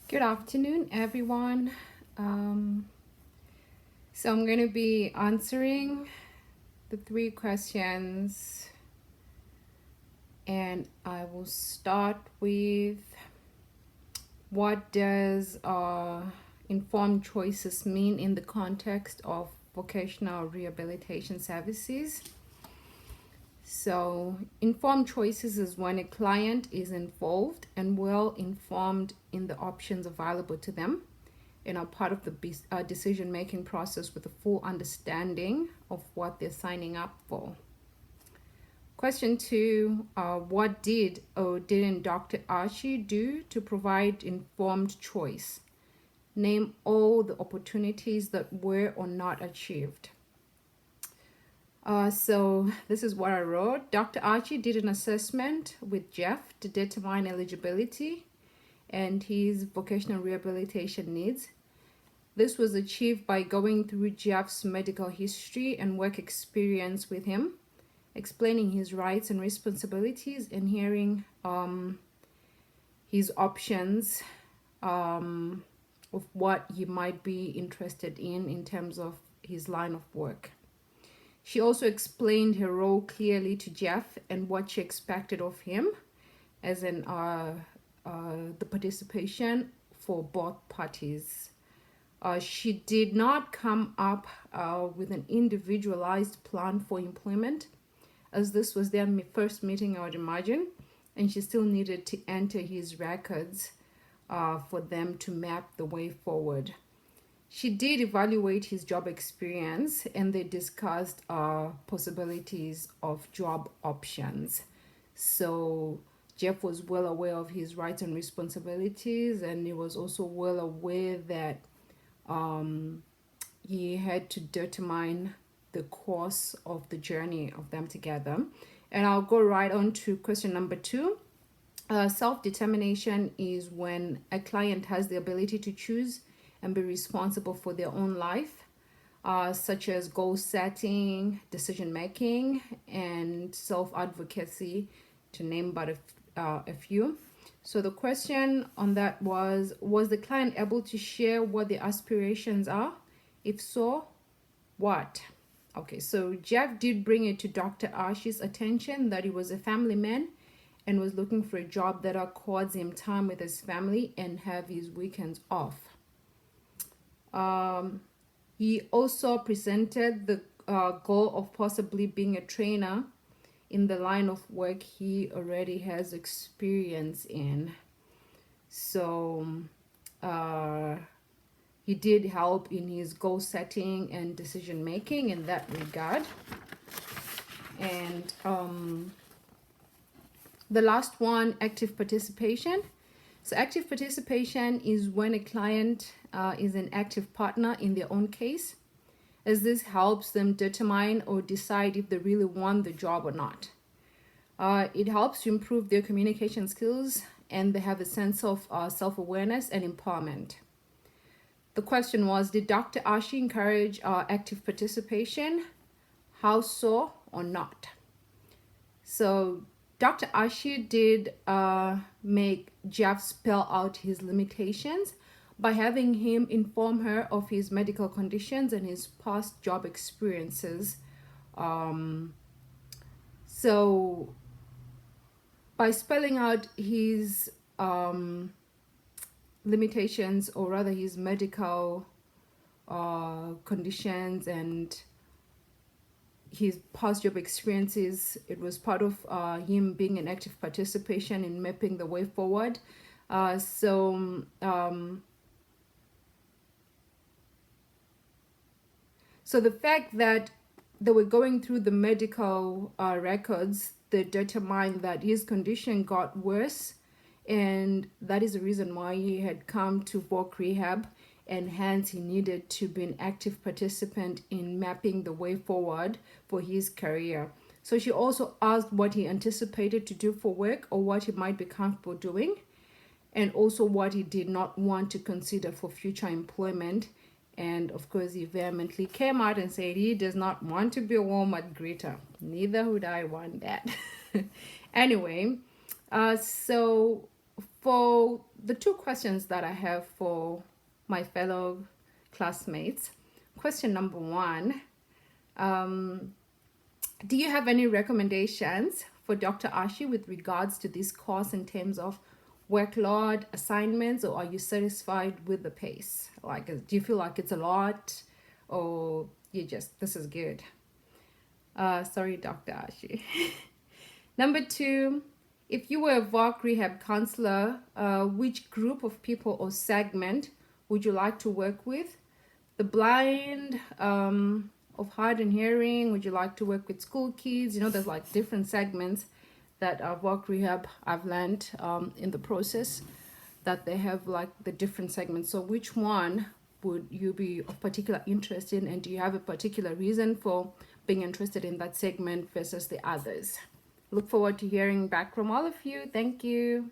Good afternoon, everyone. Um, so I'm going to be answering the three questions, and I will start with what does informed choices mean in the context of vocational rehabilitation services? So, informed choices is when a client is involved and well informed in the options available to them and are part of the decision making process with a full understanding of what they're signing up for. Question two, what did or didn't Dr. Archie do to provide informed choice? Name all the opportunities that were or not achieved. So this is what I wrote. Dr. Archie did an assessment with Jeff to determine eligibility and his vocational rehabilitation needs. This was achieved by going through Jeff's medical history and work experience with him, explaining his rights and responsibilities, and hearing his options of what he might be interested in terms of his line of work. She also explained her role clearly to Jeff and what she expected of him, as in the participation for both parties. She did not come up with an individualized plan for employment, as this was their first meeting, I would imagine, and she still needed to enter his records for them to map the way forward. She did evaluate his job experience and they discussed possibilities of job options. So Jeff was well aware of his rights and responsibilities, and he was also well aware that he had to determine the course of the journey of them together. And I'll go right on to question number two. Self-determination is when a client has the ability to choose and be responsible for their own life, such as goal setting, decision making, and self-advocacy, to name but a few. So the question on that was the client able to share what their aspirations are? If so, what? Okay, so Jeff did bring it to Dr. Archie's attention that he was a family man and was looking for a job that accords him time with his family and have his weekends off. He also presented the goal of possibly being a trainer in the line of work he already has experience in. So he did help in his goal setting and decision making in that regard. And the last one, active participation. So active participation is when a client is an active partner in their own case, as this helps them determine or decide if they really want the job or not. It helps to improve their communication skills, and they have a sense of self-awareness and empowerment. The question was, did Dr. Archie encourage active participation? How so or not? So Dr. Archie did make Jeff spell out his limitations by having him inform her of his medical conditions and his past job experiences. So by spelling out his limitations, or rather his medical conditions and his past job experiences, it was part of him being an active participation in mapping the way forward. So the fact that they were going through the medical records, they determined that his condition got worse, and that is the reason why he had come to work rehab, and hence he needed to be an active participant in mapping the way forward for his career. So she also asked what he anticipated to do for work, or what he might be comfortable doing, and also what he did not want to consider for future employment. And of course, he vehemently came out and said he does not want to be a Walmart greeter. Neither would I want that. Anyway, so for the two questions that I have for my fellow classmates. Question number one, do you have any recommendations for Dr. Ashi with regards to this course in terms of workload, assignments, or are you satisfied with the pace? Like, do you feel like it's a lot, or you just, this is good? Sorry, Dr. Ashi. Number two, if you were a VOC rehab counselor, which group of people or segment would you like to work with? The blind, of hard and hearing, would you like to work with school kids? You know, there's like different segments that VOC rehab I've learned in the process, that they have like the different segments. So which one would you be of particular interest in, and do you have a particular reason for being interested in that segment versus the others? Look forward to hearing back from all of you. Thank you.